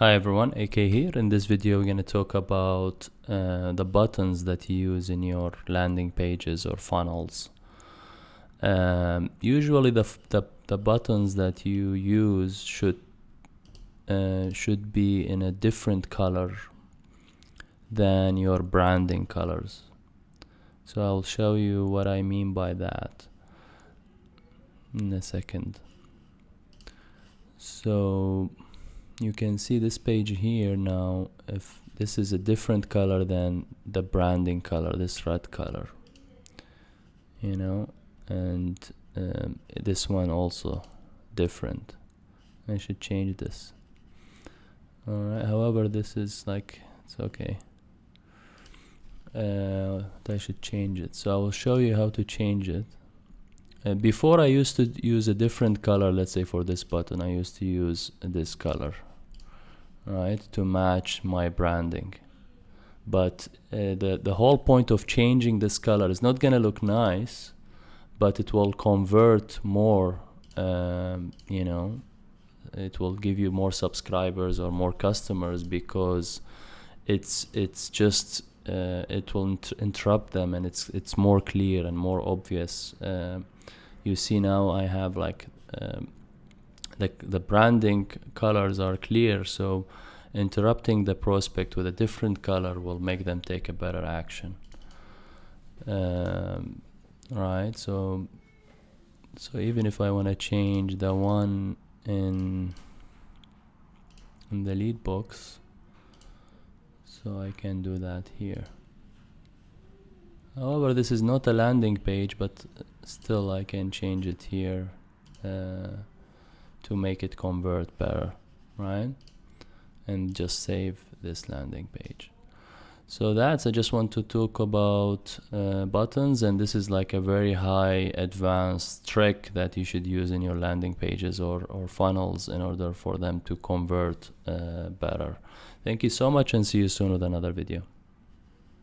Hi everyone, AK here. In this video we're going to talk about the buttons that you use in your landing pages or funnels. Usually the buttons that you use should be in a different color than your branding colors. So I'll show you what I mean by that in a second. So you can see this page here now. If this is a different color than the branding color, this red color, you know, and this one also different. I should change this. Alright, however, this is like, it's okay. I should change it. So I will show you how to change it. Before I used to use a different color. Let's say for this button I used to use this color, right, to match my branding. But the whole point of changing this color is not gonna look nice, but it will convert more, you know, it will give you more subscribers or more customers, because it's just it will interrupt them, and it's more clear and more obvious. You see now I have like the branding colors are clear, so interrupting the prospect with a different color will make them take a better action. Right, so even if I want to change the one in the lead box, so I can do that here. However, this is not a landing page, but still I can change it here to make it convert better, right? And just save this landing page. So I just want to talk about buttons, and this is like a very high advanced trick that you should use in your landing pages or funnels in order for them to convert better. Thank you so much, and see you soon with another video.